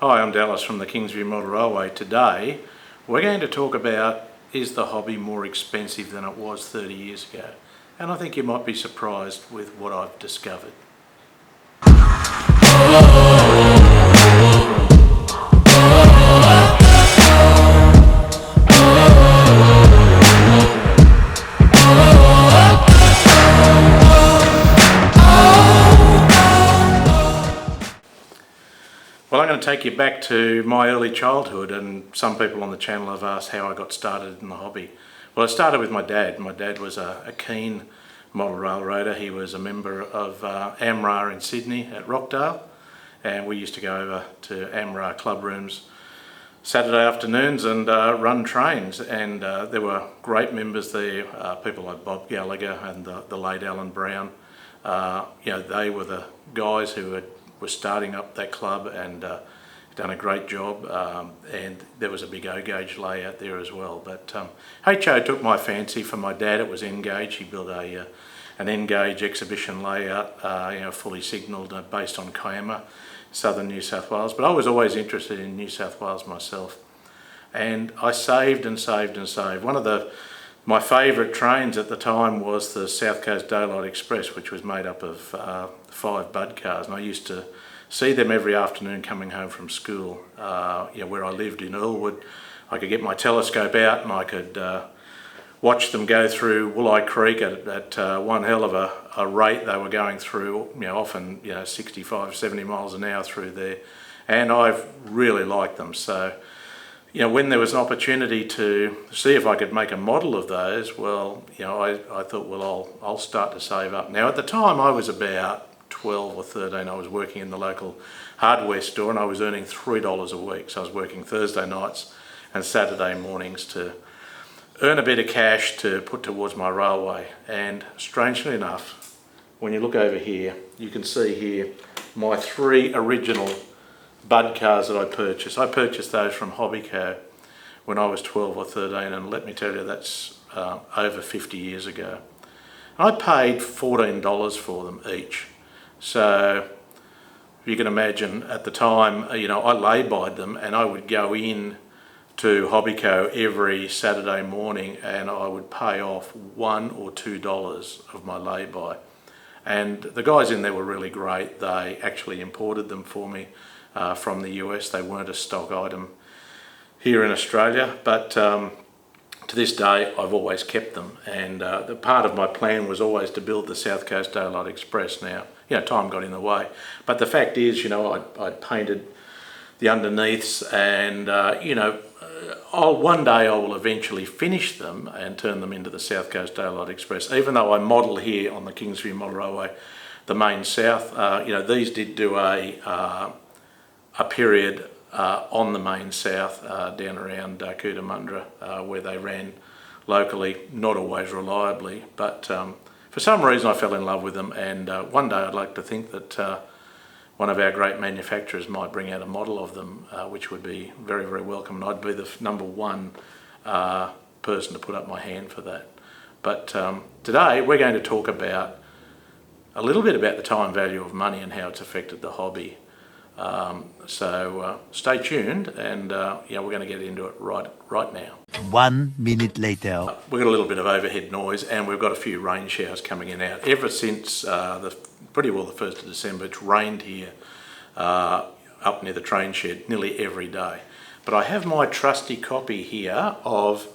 Hi, I'm Dallas from the Kingsview Model Railway. Today we're going to talk about, is the hobby more expensive than it was 30 years ago? And I think you might be surprised with what I've discovered. Well, I'm going to take you back to my early childhood, and some people on the channel have asked how I got started in the hobby. Well, it started with my dad. My dad was a keen model railroader. He was a member of AMRA in Sydney at Rockdale, and we used to go over to AMRA club rooms Saturday afternoons and run trains, and there were great members there, people like Bob Gallagher and the late Alan Brown. They were the guys who were starting up that club and done a great job, and there was a big O-gauge layout there as well. But HO took my fancy. For my dad it was N-gauge. He built an N-gauge exhibition layout, fully signalled, based on Kiama, southern New South Wales. But I was always interested in New South Wales myself, and I saved and saved and saved. One of my favourite trains at the time was the South Coast Daylight Express, which was made up of 5 bud cars, and I used to see them every afternoon coming home from school. Where I lived in Earlwood, I could get my telescope out and I could watch them go through Wooleye Creek at one hell of a rate. They were going through, often 65, 70 miles an hour through there, and I've really liked them. So when there was an opportunity to see if I could make a model of those, well, I thought, well, I'll start to save up. Now, at the time I was about 12 or 13. I was working in the local hardware store and I was earning $3 a week. So I was working Thursday nights and Saturday mornings to earn a bit of cash to put towards my railway. And strangely enough, when you look over here, you can see here my 3 original bud cars that I purchased. I purchased those from Hobbyco when I was 12 or 13, and let me tell you, that's over 50 years ago. I paid $14 for them each. So you can imagine at the time, I lay-byed them, and I would go in to Hobbyco every Saturday morning and I would pay off $1 or $2 of my lay-by. And the guys in there were really great. They actually imported them for me from the US. They weren't a stock item here in Australia, but to this day I've always kept them, and the part of my plan was always to build the South Coast Daylight Express. Now, time got in the way, but the fact is, I'd painted the underneaths, and one day I will eventually finish them and turn them into the South Coast Daylight Express. Even though I model here on the Kingsview Model Railway the main south, these did do a period on the main south, down around Cootamundra, where they ran locally, not always reliably, but for some reason I fell in love with them, and one day I'd like to think that one of our great manufacturers might bring out a model of them, which would be very, very welcome, and I'd be the #1 person to put up my hand for that. But today we're going to talk about a little bit about the time value of money and how it's affected the hobby. So stay tuned, and we're going to get into it right now. 1 minute later. We've got a little bit of overhead noise, and we've got a few rain showers coming in and out. Ever since pretty well the 1st of December, it's rained here up near the train shed nearly every day. But I have my trusty copy here of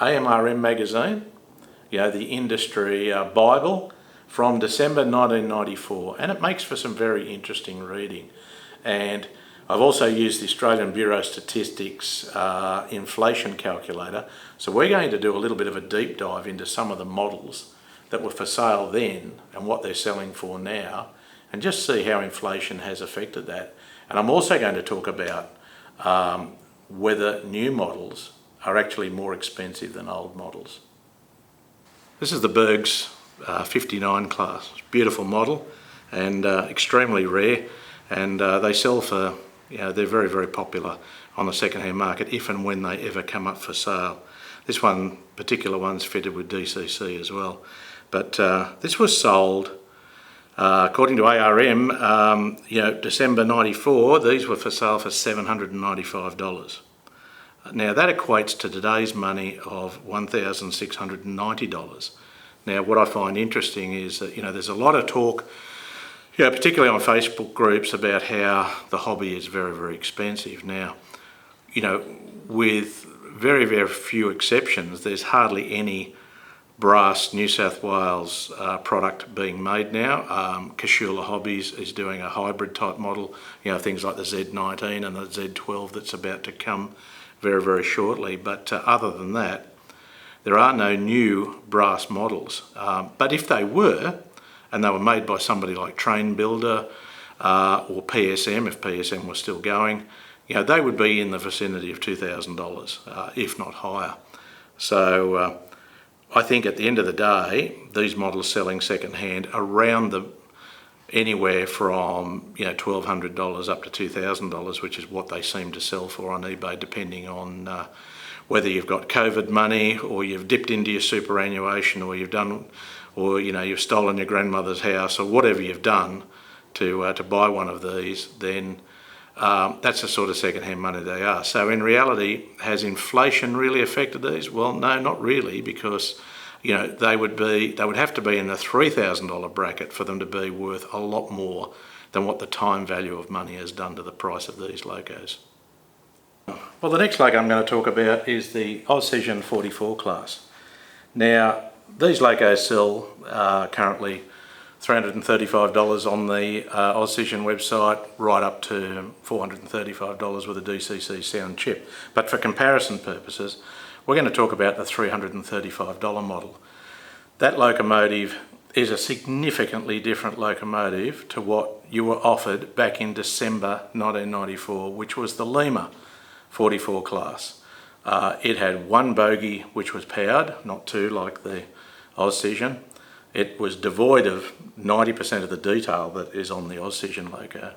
AMRM magazine, the industry Bible from December 1994, and it makes for some very interesting reading. And I've also used the Australian Bureau of Statistics inflation calculator. So we're going to do a little bit of a deep dive into some of the models that were for sale then and what they're selling for now, and just see how inflation has affected that. And I'm also going to talk about whether new models are actually more expensive than old models. This is the Berg's 59 class. Beautiful model and extremely rare. And they sell for, they're very, very popular on the second-hand market if and when they ever come up for sale. This particular one's fitted with DCC as well. But this was sold According to ARM, December 94, these were for sale for $795. Now that equates to today's money of $1,690. Now what I find interesting is that, there's a lot of talk, particularly on Facebook groups, about how the hobby is very, very expensive. Now, with very, very few exceptions, there's hardly any brass New South Wales product being made now. Kashula Hobbies is doing a hybrid type model, things like the Z19 and the Z12 that's about to come very, very shortly. But other than that, there are no new brass models. But if they were, and they were made by somebody like Train Builder or PSM, if PSM was still going, they would be in the vicinity of $2,000, if not higher. So I think at the end of the day, these models selling second-hand around anywhere from $1,200 up to $2,000, which is what they seem to sell for on eBay, depending on whether you've got COVID money or you've dipped into your superannuation or you've stolen your grandmother's house or whatever you've done to buy one of these. Then that's the sort of second-hand money they are. So in reality, has inflation really affected these? Well, no, not really, because they would have to be in the $3,000 bracket for them to be worth a lot more than what the time value of money has done to the price of these locos. Well, the next loco I'm going to talk about is the Auscision 44 class. Now, these locos sell currently $335 on the Auscision website, right up to $435 with a DCC sound chip. But for comparison purposes, we're going to talk about the $335 model. That locomotive is a significantly different locomotive to what you were offered back in December 1994, which was the Lima 44 class. It had one bogie which was powered, not two like the Auscision. It was devoid of 90% of the detail that is on the Auscision loco.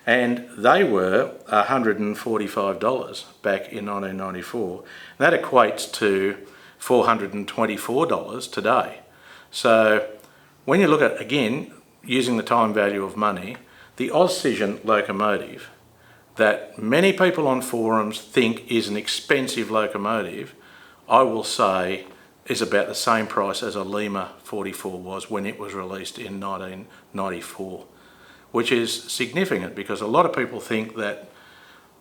And they were $145 back in 1994. That equates to $424 today. So when you look at, again, using the time value of money, the Auscision locomotive that many people on forums think is an expensive locomotive, I will say is about the same price as a Lima 44 was when it was released in 1994, which is significant because a lot of people think that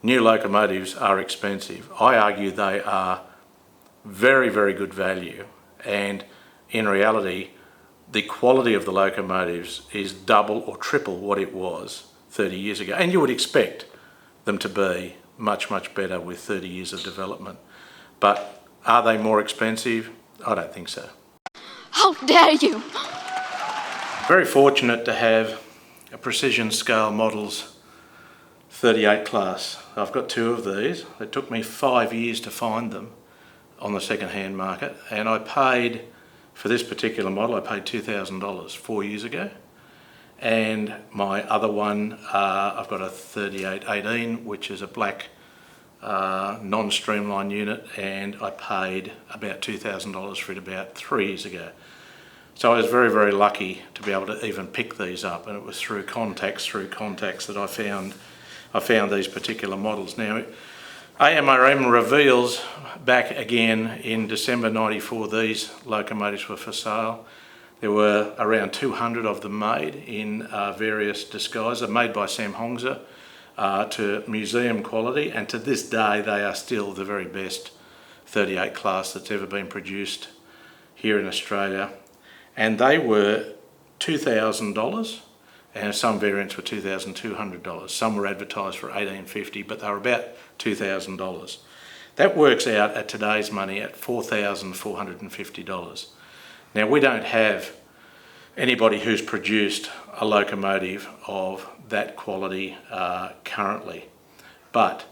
new locomotives are expensive. I argue they are very, very good value, and in reality, the quality of the locomotives is double or triple what it was 30 years ago, and you would expect them to be much, much better with 30 years of development. But are they more expensive? I don't think so. How dare you! Very fortunate to have a Precision Scale Models 38 class. I've got two of these. It took me 5 years to find them on the second-hand market, and I paid, for this particular model, I paid $2,000 4 years ago. And my other one, I've got a 3818, which is a black non-streamline unit, and I paid about $2,000 for it about 3 years ago. So I was very, very lucky to be able to even pick these up, and it was through contacts that I found these particular models. Now, AMRM reveals back again in December 94 these locomotives were for sale. There were around 200 of them made in various disguises, made by Sam Hongzer to museum quality, and to this day they are still the very best 38 class that's ever been produced here in Australia. And they were $2,000, and some variants were $2,200. Some were advertised for $1,850, but they were about $2,000. That works out at today's money at $4,450. Now, we don't have anybody who's produced a locomotive of that quality currently, but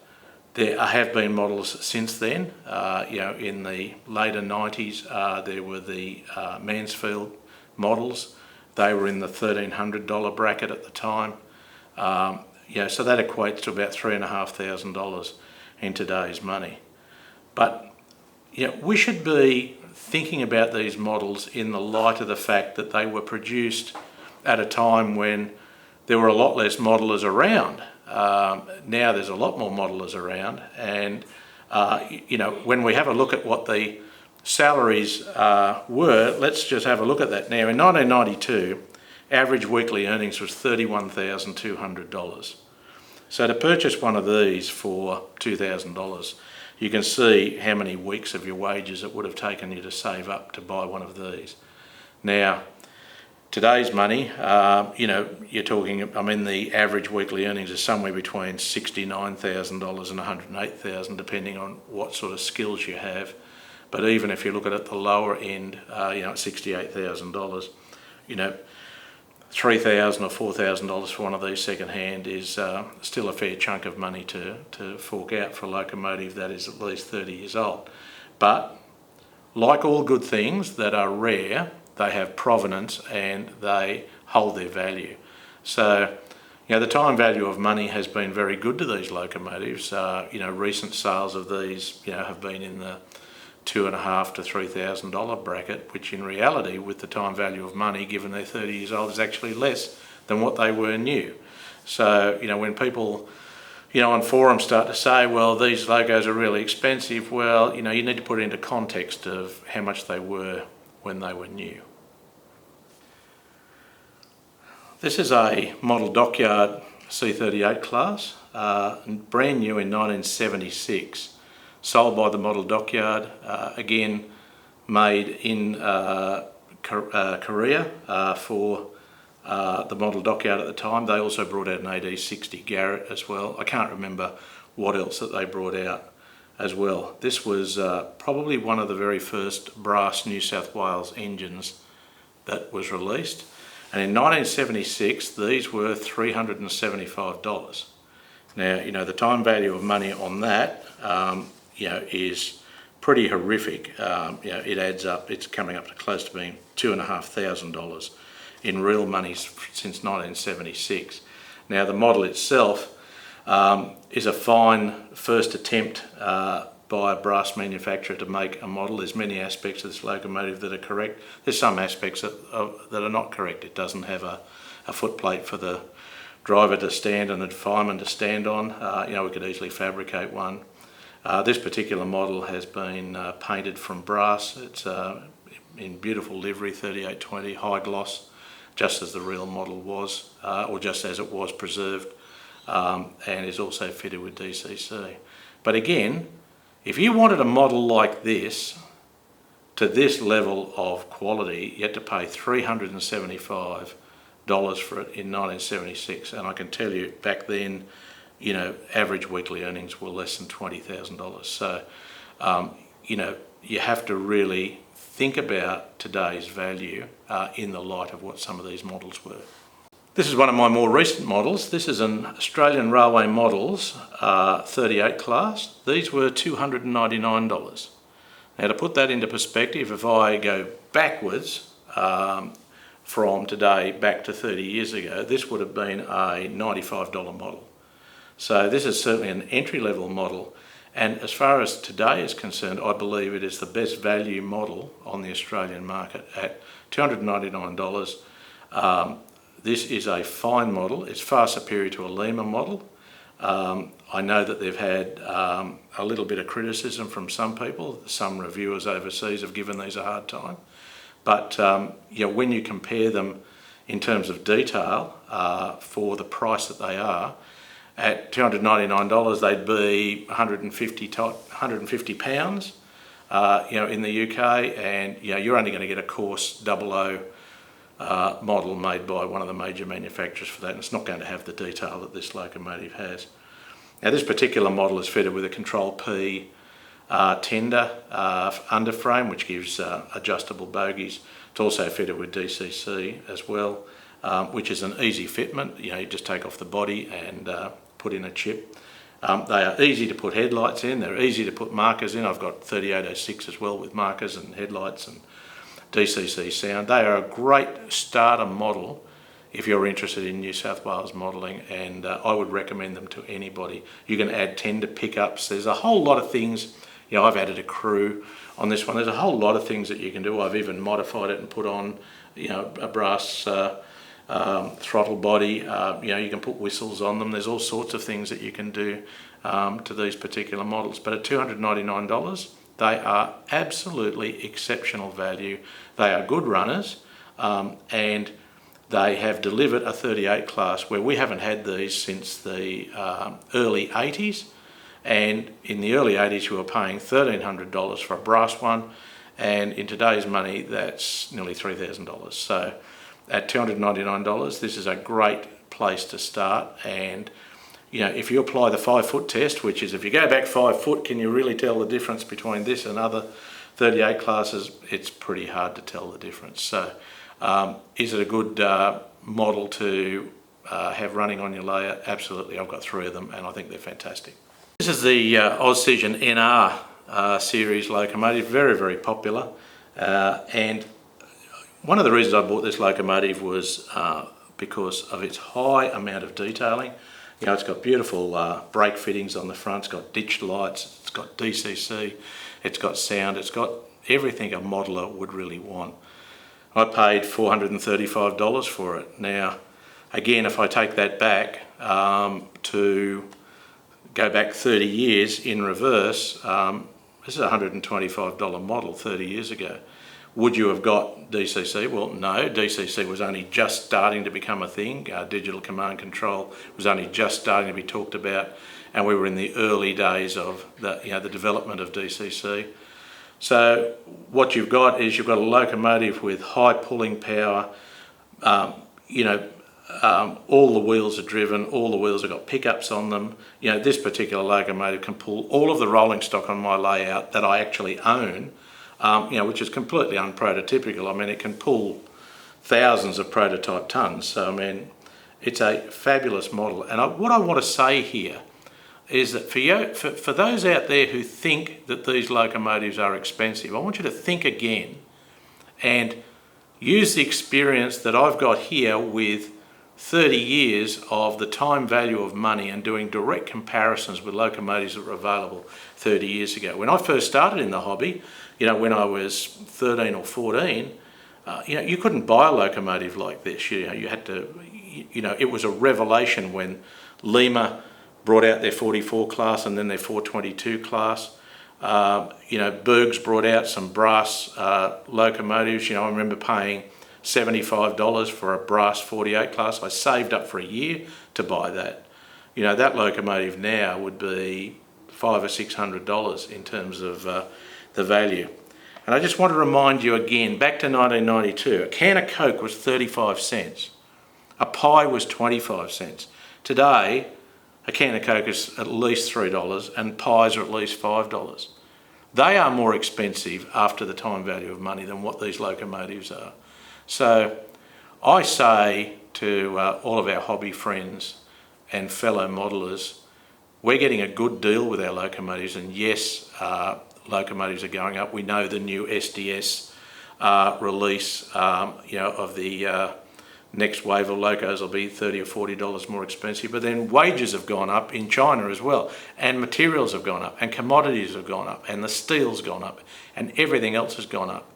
there have been models since then. In the later 90s, there were the Mansfield models. They were in the $1,300 bracket at the time. So that equates to about $3,500 in today's money. But we should be thinking about these models in the light of the fact that they were produced at a time when there were a lot less modelers around. Now there's a lot more modelers around, and when we have a look at what the salaries were, let's just have a look at that now. In 1992, average weekly earnings was $31,200. So to purchase one of these for $2,000, you can see how many weeks of your wages it would have taken you to save up to buy one of these. Now, today's money, you're talking, the average weekly earnings is somewhere between $69,000 and $108,000, depending on what sort of skills you have. But even if you look at the lower end, at $68,000, $3,000 or $4,000 for one of these second-hand is still a fair chunk of money to fork out for a locomotive that is at least 30 years old. But like all good things that are rare, they have provenance and they hold their value. So, the time value of money has been very good to these locomotives. Recent sales of these, have been in the $2,500 to $3,000 bracket, which in reality, with the time value of money, given they're 30 years old, is actually less than what they were new. So, when people, on forums start to say, well, these logos are really expensive, well, you need to put it into context of how much they were when they were new. This is a model Dockyard C38 class, brand new in 1976. Sold by the model Dockyard, again made in Korea for the model Dockyard at the time. They also brought out an AD60 Garrett as well. I can't remember what else that they brought out as well. This was probably one of the very first brass New South Wales engines that was released. And in 1976, these were $375. Now, the time value of money on that is pretty horrific. It adds up, it's coming up to close to being $2,500 in real money since 1976. Now, the model itself is a fine first attempt by a brass manufacturer to make a model. There's many aspects of this locomotive that are correct. There's some aspects that are not correct. It doesn't have a footplate for the driver to stand and the fireman to stand on. We could easily fabricate one. This particular model has been painted from brass. It's in beautiful livery, 3820, high gloss, just as the real model was, or just as it was preserved, and is also fitted with DCC. But again, if you wanted a model like this, to this level of quality, you had to pay $375 for it in 1976. And I can tell you, back then, average weekly earnings were less than $20,000. So, you have to really think about today's value in the light of what some of these models were. This is one of my more recent models. This is an Australian Railway Models 38 class. These were $299. Now, to put that into perspective, if I go backwards from today back to 30 years ago, this would have been a $95 model. So this is certainly an entry-level model, and as far as today is concerned, I believe it is the best value model on the Australian market at $299. This is a fine model. It's far superior to a Lima model. I know that they've had a little bit of criticism from some people. Some reviewers overseas have given these a hard time. But when you compare them in terms of detail for the price that they are, at $299 they'd be 150 pounds in the UK, and you're only going to get a coarse 00 model made by one of the major manufacturers for that, and it's not going to have the detail that this locomotive has. Now, this particular model is fitted with a Control P tender underframe, which gives adjustable bogies. It's also fitted with DCC as well, which is an easy fitment. You just take off the body and put in a chip. They are easy to put headlights in. They're easy to put markers in. I've got 3806 as well with markers and headlights and DCC sound. They are a great starter model if you're interested in New South Wales modelling, and I would recommend them to anybody. You can add tender pickups. There's a whole lot of things. I've added a crew on this one. There's a whole lot of things that you can do. I've even modified it and put on, a brass throttle body. You can put whistles on them. There's all sorts of things that you can do to these particular models. But at $299, they are absolutely exceptional value. They are good runners, and they have delivered a 38 class where we haven't had these since the early 80s. And in the early 80s, you were paying $1,300 for a brass one, and in today's money, that's nearly $3,000. So at $299, this is a great place to start. And if you apply the 5 foot test, which is if you go back 5 foot, can you really tell the difference between this and other 38 classes? It's pretty hard to tell the difference. So is it a good model to have running on your layer? Absolutely. I've got 3 of them and I think they're fantastic. This is the Auscision NR series locomotive, very, very popular. And one of the reasons I bought this locomotive was because of its high amount of detailing. It's got beautiful brake fittings on the front, it's got ditch lights, it's got DCC, it's got sound, it's got everything a modeller would really want. I paid $435 for it. Now, again, if I take that back to go back 30 years in reverse, this is a $125 model 30 years ago. Would you have got DCC? Well, no, DCC was only just starting to become a thing. Digital command control was only just starting to be talked about, and we were in the early days of the development of DCC. So what you've got is you've got a locomotive with high pulling power. All the wheels are driven, all the wheels have got pickups on them. This particular locomotive can pull all of the rolling stock on my layout that I actually own, which is completely unprototypical. I mean, it can pull thousands of prototype tonnes. So, I mean, it's a fabulous model. And what I want to say here is that for those out there who think that these locomotives are expensive, I want you to think again and use the experience that I've got here with 30 years of the time value of money and doing direct comparisons with locomotives that were available 30 years ago. When I first started in the hobby, when I was 13 or 14, you couldn't buy a locomotive like this. You had to, it was a revelation when Lima brought out their 44 class and then their 422 class. Berg's brought out some brass locomotives. I remember paying $75 for a brass 48 class. I saved up for a year to buy that. That locomotive now would be $500 or $600 in terms of the value. And I just want to remind you again, back to 1992, a can of Coke was 35 cents. A pie was 25 cents. Today, a can of Coke is at least $3 and pies are at least $5. They are more expensive after the time value of money than what these locomotives are. So I say to all of our hobby friends and fellow modellers, we're getting a good deal with our locomotives, and yes, locomotives are going up. We know the new SDS release of the next wave of locos will be $30 or $40 more expensive, but then wages have gone up in China as well, and materials have gone up, and commodities have gone up, and the steel's gone up, and everything else has gone up.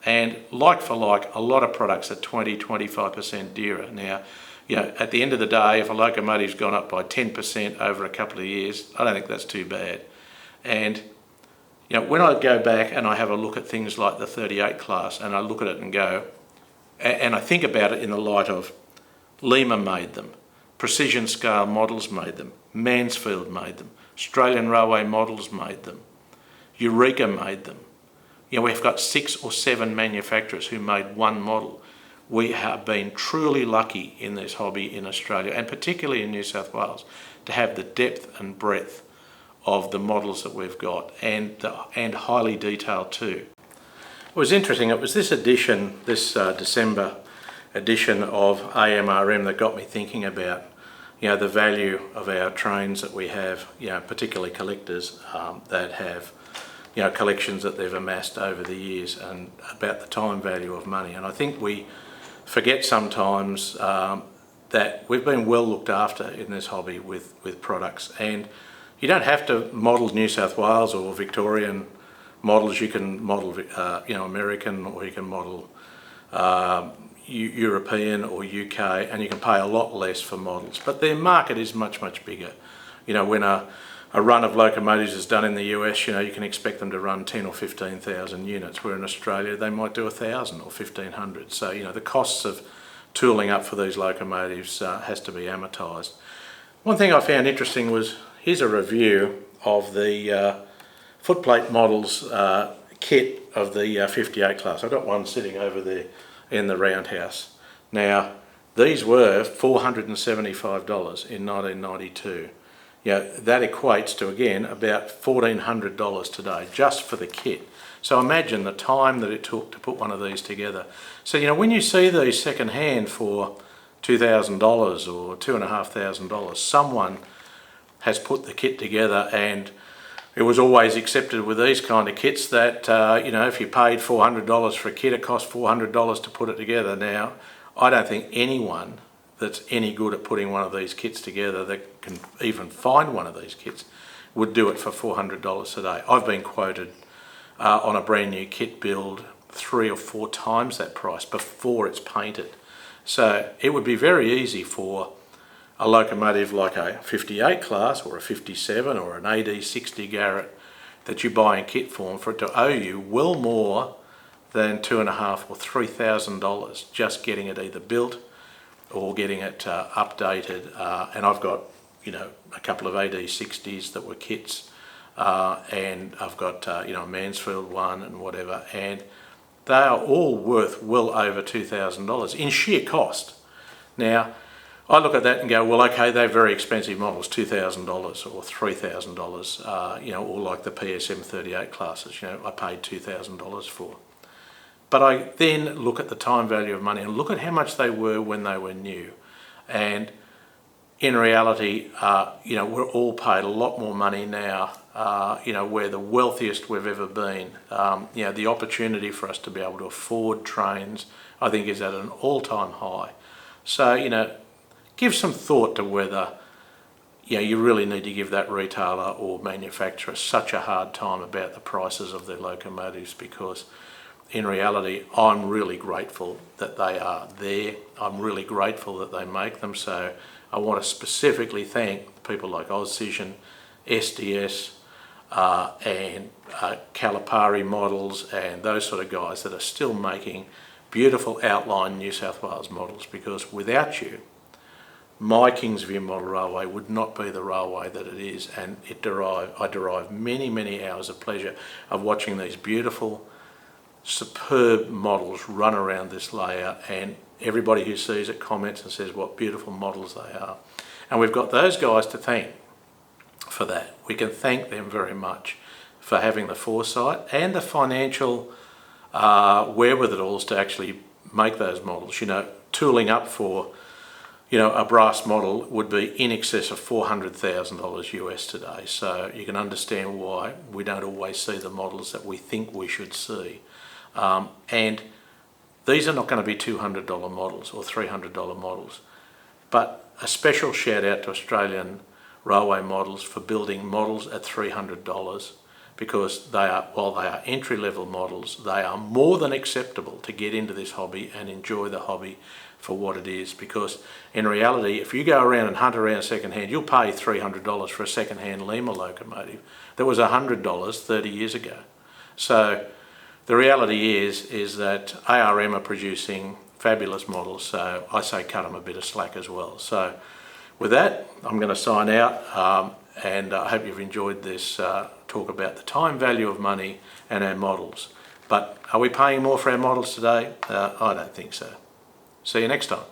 And like for like, a lot of products are 20-25% dearer. Now, at the end of the day, if a locomotive's gone up by 10% over a couple of years, I don't think that's too bad. And when I go back and I have a look at things like the 38 class, and I look at it and go, and I think about it in the light of Lima made them, Precision Scale Models made them, Mansfield made them, Australian Railway Models made them, Eureka made them. We've got 6 or 7 manufacturers who made one model. We have been truly lucky in this hobby in Australia, and particularly in New South Wales, to have the depth and breadth of the models that we've got, and highly detailed too. It was interesting, it was this edition, this December edition of AMRM that got me thinking about the value of our trains that we have, particularly collectors that have collections that they've amassed over the years, and about the time value of money. And I think we forget sometimes that we've been well looked after in this hobby with products. And you don't have to model New South Wales or Victorian models. You can model American, or you can model European or UK, and you can pay a lot less for models. But their market is much, much bigger. You know, when a run of locomotives is done in the US, you know, you can expect them to run 10 or 15,000 units, where in Australia they might do 1,000 or 1,500. So, you know, the costs of tooling up for these locomotives has to be amortised. One thing I found interesting was, here's a review of the footplate models kit of the 58 class. I've got one sitting over there in the roundhouse. Now, these were $475 in 1992. You know, that equates to, again, about $1,400 today, just for the kit. So imagine the time that it took to put one of these together. So, you know, when you see these second hand for $2,000 or $2,500, someone has put the kit together, and it was always accepted with these kind of kits that, you know, if you paid $400 for a kit, it cost $400 to put it together. Now, I don't think anyone that's any good at putting one of these kits together, that can even find one of these kits, would do it for $400 today. I've been quoted on a brand new kit build 3 or 4 times that price before it's painted. So it would be very easy for a locomotive like a 58 class or a 57 or an AD60 Garrett that you buy in kit form, for it to owe you well more than $2,500 or $3,000 just getting it either built or getting it updated. And I've got, you know, a couple of AD60s that were kits, and I've got, you know, a Mansfield one and whatever, and they are all worth well over $2,000 in sheer cost. Now, I look at that and go, well, okay, they're very expensive models, $2,000 or $3,000, you know, or like the PSM 38 classes, you know, I paid $2,000 for. But I then look at the time value of money and look at how much they were when they were new. And in reality, you know, we're all paid a lot more money now. You know, we're the wealthiest we've ever been. You know, the opportunity for us to be able to afford trains, I think, is at an all-time high. So, you know, give some thought to whether, you know, you really need to give that retailer or manufacturer such a hard time about the prices of their locomotives, because in reality, I'm really grateful that they are there. I'm really grateful that they make them. So I want to specifically thank people like Auscision, SDS, and Calipari models, and those sort of guys that are still making beautiful outline New South Wales models, because without you, my Kingsview Model Railway would not be the railway that it is, and I derive many, many hours of pleasure of watching these beautiful, superb models run around this layout, and everybody who sees it comments and says what beautiful models they are. And we've got those guys to thank for that. We can thank them very much for having the foresight and the financial wherewithals to actually make those models. You know, tooling up for, you know, a brass model would be in excess of $400,000 US today. So you can understand why we don't always see the models that we think we should see. And these are not going to be $200 models or $300 models. But a special shout out to Australian Railway Models for building models at $300, because they are, while they are entry-level models, they are more than acceptable to get into this hobby and enjoy the hobby for what it is. Because in reality, if you go around and hunt around second-hand, you'll pay $300 for a second-hand Lima locomotive that was $100 30 years ago. So the reality is that ARM are producing fabulous models, so I say cut them a bit of slack as well. So with that, I'm going to sign out, and I hope you've enjoyed this talk about the time value of money and our models. But are we paying more for our models today? I don't think so. See you next time.